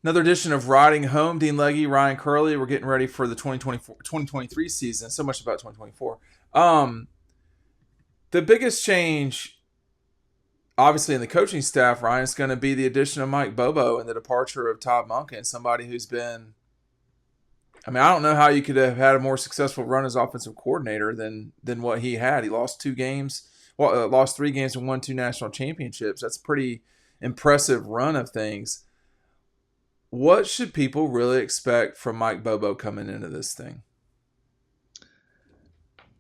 Another edition of Riding Home. Dean Legge, Ryan Curley. We're getting ready for the 2023 season. So much about 2024. The biggest change, obviously, in the coaching staff, Ryan, is going to be the addition of Mike Bobo and the departure of Todd Monken, somebody who's been. I mean, I don't know how you could have had a more successful run as offensive coordinator than what he had. He lost 2 games, lost 3 games and won 2 national championships. That's a pretty impressive run of things. What should people really expect from Mike Bobo coming into this thing?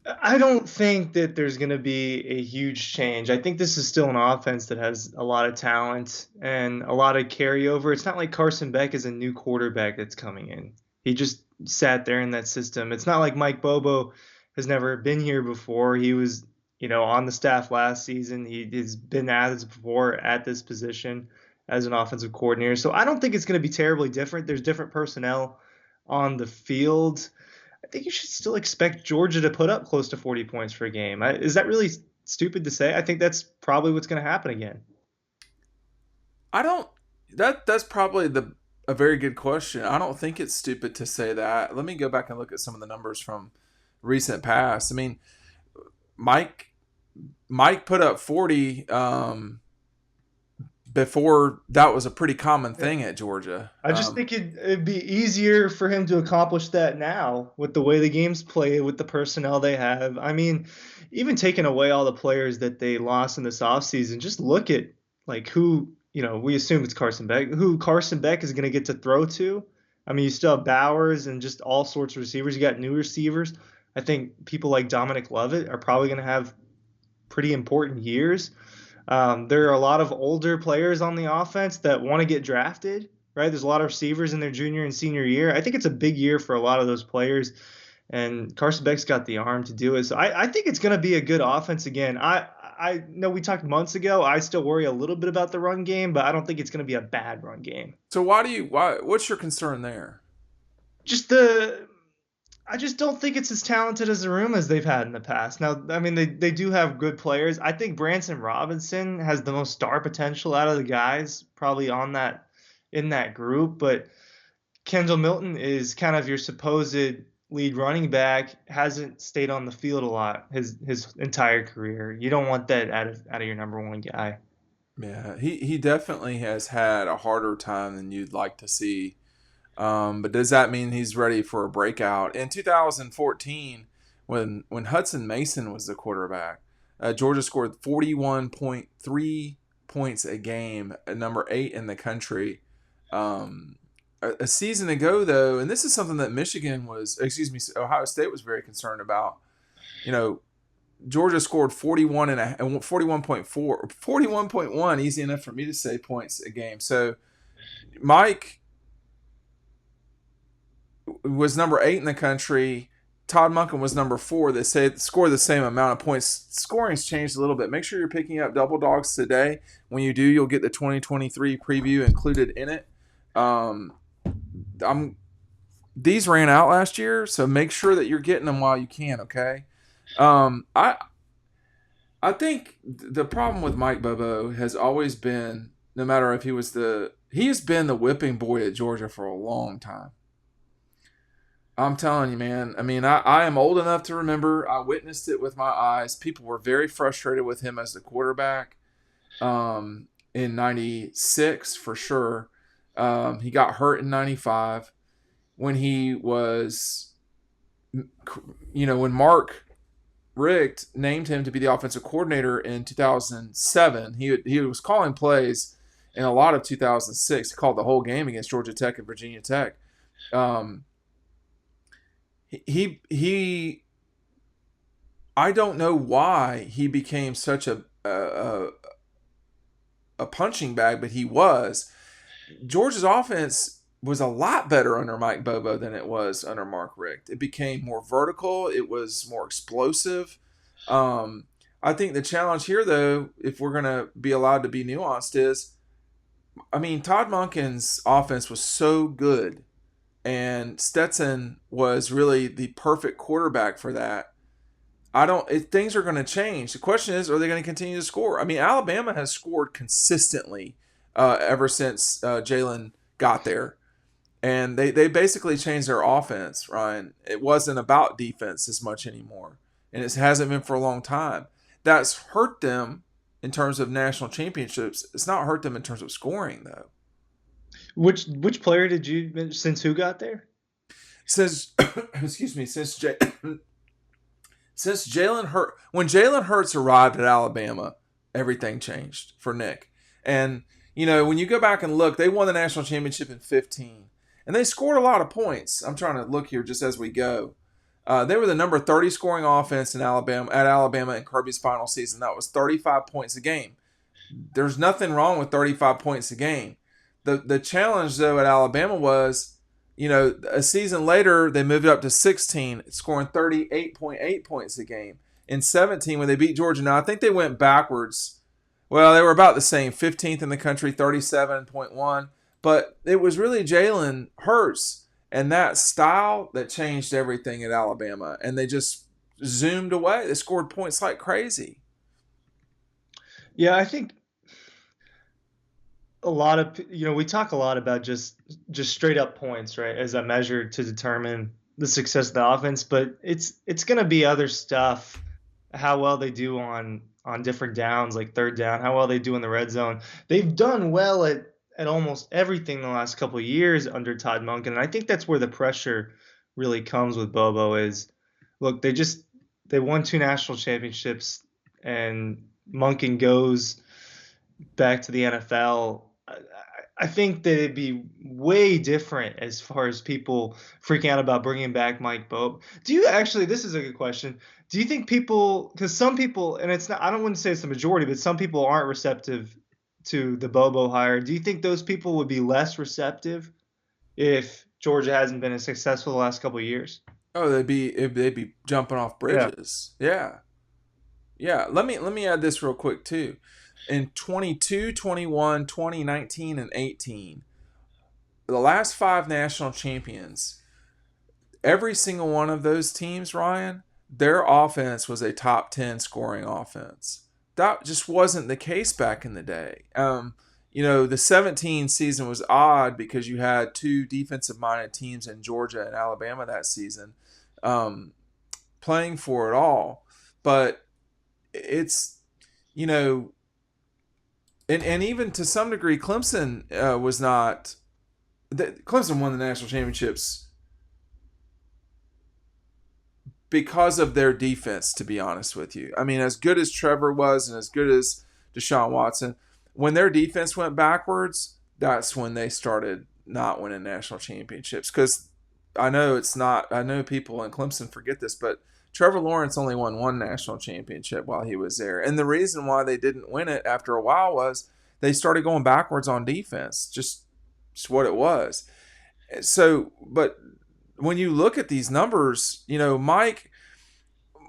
I don't think that there's going to be a huge change. I think this is still an offense that has a lot of talent and a lot of carryover. It's not like Carson Beck is a new quarterback that's coming in. He just sat there in that system. It's not like Mike Bobo has never been here before. He was, on the staff last season. He has been at this before at this position as an offensive coordinator. So I don't think it's going to be terribly different. There's different personnel on the field. I think you should still expect Georgia to put up close to 40 points per game. Is that really stupid to say? I think that's probably what's going to happen again. I don't. That's probably a very good question. I don't think it's stupid to say that. Let me go back and look at some of the numbers from recent past. I mean, Mike put up 40 before that was a pretty common thing at Georgia. I just think it'd be easier for him to accomplish that now with the way the game's played, with the personnel they have. I mean, even taking away all the players that they lost in this offseason, just look at like who, we assume it's Carson Beck, who Carson Beck is going to get to throw to. I mean, you still have Bowers and just all sorts of receivers. You got new receivers. I think people like Dominic Lovett are probably going to have pretty important years. There are a lot of older players on the offense that want to get drafted, right? There's a lot of receivers in their junior and senior year. I think it's a big year for a lot of those players, and Carson Beck's got the arm to do it. So I think it's going to be a good offense again. I know we talked months ago. I still worry a little bit about the run game, but I don't think it's going to be a bad run game. So what's your concern there? I just don't think it's as talented as a room as they've had in the past. Now, I mean, they do have good players. I think Branson Robinson has the most star potential out of the guys probably in that group. But Kendall Milton is kind of your supposed lead running back, hasn't stayed on the field a lot his entire career. You don't want that out of your number one guy. Yeah, he definitely has had a harder time than you'd like to see. But does that mean he's ready for a breakout? In 2014, when Hudson Mason was the quarterback, Georgia scored 41.3 points a game, number 8 in the country. A season ago, though, and this is something that Ohio State was very concerned about. Georgia scored 41.1, easy enough for me to say, points a game. So Mike was number 8 in the country. Todd Monken was number 4. They say scored the same amount of points. Scoring's changed a little bit. Make sure you're picking up Double Dogs today. When you do, you'll get the 2023 preview included in it. These ran out last year, so make sure that you're getting them while you can. Okay. I think the problem with Mike Bobo has always been, no matter if he has been the whipping boy at Georgia for a long time. I'm telling you, man. I mean, I am old enough to remember. I witnessed it with my eyes. People were very frustrated with him as the quarterback in 96 for sure. He got hurt in 95 when he was, when Mark Richt named him to be the offensive coordinator in 2007. He was calling plays in a lot of 2006. He called the whole game against Georgia Tech and Virginia Tech. I don't know why he became such a punching bag, but he was. Georgia's offense was a lot better under Mike Bobo than it was under Mark Richt. It became more vertical. It was more explosive. I think the challenge here, though, if we're going to be allowed to be nuanced, is, Todd Monken's offense was so good, and Stetson was really the perfect quarterback for that. Things are going to change. The question is, are they going to continue to score? Alabama has scored consistently ever since Jalen got there. And they basically changed their offense, Ryan. It wasn't about defense as much anymore. And it hasn't been for a long time. That's hurt them in terms of national championships. It's not hurt them in terms of scoring, though. Which player did you since who got there? Since excuse me, since Jalen Hurt when Jalen Hurts arrived at Alabama, everything changed for Nick. And when you go back and look, they won the national championship in 15, and they scored a lot of points. I'm trying to look here just as we go. They were the number 30 scoring offense in Alabama in Kirby's final season. That was 35 points a game. There's nothing wrong with 35 points a game. The challenge though at Alabama was, a season later they moved it up to 16, scoring 38.8 points a game. In 17, when they beat Georgia, now I think they went backwards. Well, they were about the same, 15th in the country, 37.1. But it was really Jalen Hurts and that style that changed everything at Alabama, and they just zoomed away. They scored points like crazy. Yeah, I think a lot of we talk a lot about just straight up points, right, as a measure to determine the success of the offense, but it's going to be other stuff, how well they do on different downs, like third down, how well they do in the red zone. They've done well at almost everything the last couple of years under Todd Monken, and I think that's where the pressure really comes with Bobo is, look, they won 2 national championships, and Monken goes back to the NFL. I think that it'd be way different as far as people freaking out about bringing back Mike Bobo. Do you actually? This is a good question. Do you think people? Because some people, and it's not. I don't want to say it's the majority, but some people aren't receptive to the Bobo hire. Do you think those people would be less receptive if Georgia hasn't been as successful the last couple of years? Oh, they'd be jumping off Yeah. bridges. Yeah. Yeah, let me add this real quick too. In 22, 21, 2019, and 18, the last 5 national champions, every single one of those teams, Ryan, their offense was a top 10 scoring offense. That just wasn't the case back in the day. The 17 season was odd because you had 2 defensive minded teams in Georgia and Alabama that season, playing for it all. But it's, you know, and even to some degree, Clemson was not. Clemson won the national championships because of their defense, to be honest with you. I mean, as good as Trevor was and as good as Deshaun Watson, when their defense went backwards, that's when they started not winning national championships. Because I know people in Clemson forget this, but Trevor Lawrence only won 1 national championship while he was there. And the reason why they didn't win it after a while was they started going backwards on defense. Just what it was. So, but when you look at these numbers, Mike,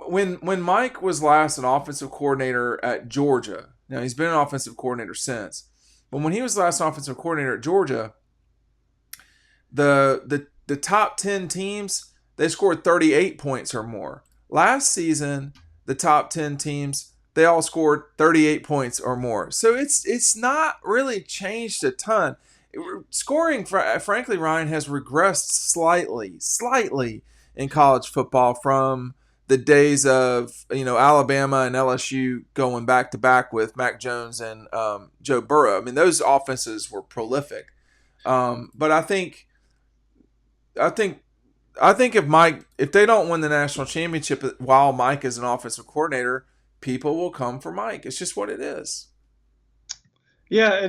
when Mike was last an offensive coordinator at Georgia, now he's been an offensive coordinator since, but when he was last an offensive coordinator at Georgia, the top 10 teams, they scored 38 points or more. Last season, the top 10 teams, they all scored 38 points or more. So it's not really changed a ton. Scoring, frankly, Ryan, has regressed slightly in college football from the days of Alabama and LSU going back to back with Mac Jones and Joe Burrow. I mean, those offenses were prolific. But I think if they don't win the national championship while Mike is an offensive coordinator, people will come for Mike. It's just what it is. Yeah,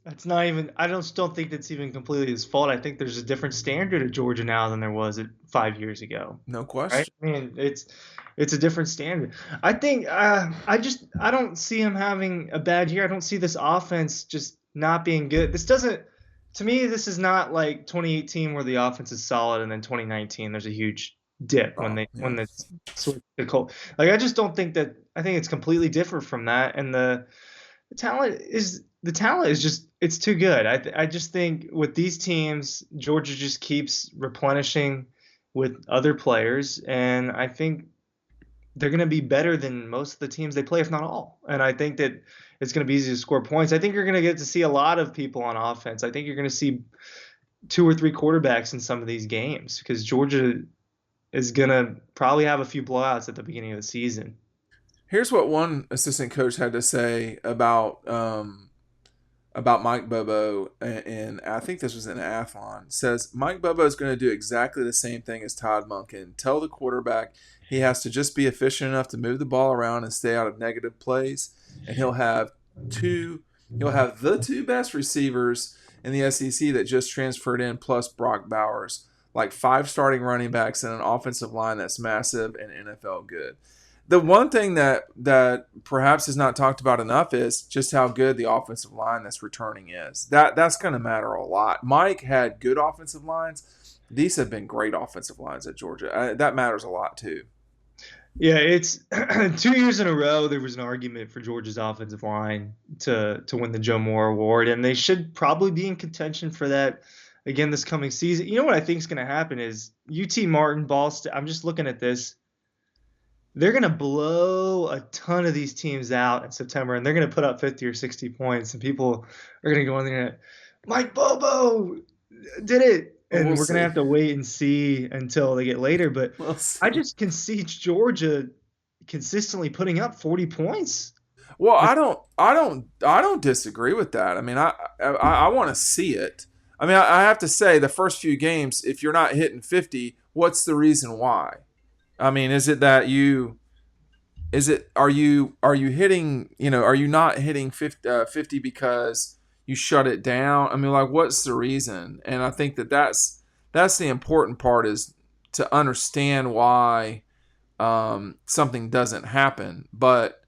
that's not even. I don't think that's even completely his fault. I think there's a different standard at Georgia now than there was 5 years ago. No Right? question. I mean, it's a different standard. I think I don't see him having a bad year. I don't see this offense just not being good. This doesn't. To me, this is not like 2018 where the offense is solid, and then 2019 there's a huge dip when Oh, they yeah. when they switch to Colt. Like I just don't think that. I think it's completely different from that, and the talent is just it's too good. I just think with these teams, Georgia just keeps replenishing with other players, and I think they're going to be better than most of the teams they play, if not all. And I think that it's going to be easy to score points. I think you're going to get to see a lot of people on offense. I think you're going to see two or three quarterbacks in some of these games because Georgia is going to probably have a few blowouts at the beginning of the season. Here's what one assistant coach had to say about Mike Bobo, and I think this was in Athlon. Says Mike Bobo is going to do exactly the same thing as Todd Monken. Tell the quarterback he has to just be efficient enough to move the ball around and stay out of negative plays, and two. He'll have the two best receivers in the SEC that just transferred in, plus Brock Bowers, like 5 starting running backs and an offensive line that's massive and NFL good. The one thing that perhaps is not talked about enough is just how good the offensive line that's returning is. That's going to matter a lot. Mike had good offensive lines. These have been great offensive lines at Georgia. That matters a lot too. Yeah, it's 2 years in a row there was an argument for Georgia's offensive line to win the Joe Moore Award, and they should probably be in contention for that again this coming season. You know what I think is going to happen is UT Martin, Ball State. I'm just looking at this. They're going to blow a ton of these teams out in September, and they're going to put up 50 or 60 points, and people are going to go on there, Mike Bobo did it. And We'll we're going to see. have to wait and see until they get later. But We'll I see. just can see Georgia consistently putting up 40 points. Well, I don't disagree with that. I mean, I want to see it. I mean, I have to say the first few games, if you're not hitting 50, what's the reason why? I mean, is it that you is it are you hitting, are you not hitting 50 because you shut it down? I mean, like, what's the reason? And I think that's the important part, is to understand why something doesn't happen. But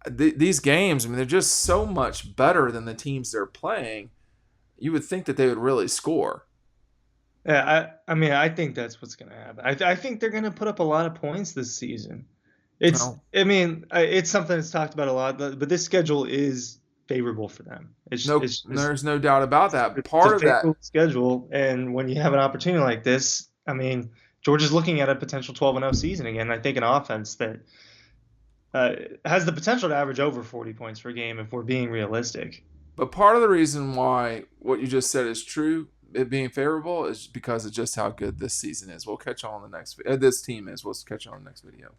these games, I mean, they're just so much better than the teams they're playing. You would think that they would really score. Yeah, I mean, I think that's what's going to happen. I think they're going to put up a lot of points this season. It's, Well, I mean, it's something that's talked about a lot, but this schedule is favorable for them. no, It's just there's no doubt about that. it's a Part of that, favorable schedule, and when you have an opportunity like this, I mean, Georgia's looking at a potential 12-0 season again. I think an offense that has the potential to average over 40 points per game if we're being realistic. but part of the reason why what you just said is true, it being favorable, is because of just how good this season is. We'll catch you on the next. This team is. We'll catch you on the next video.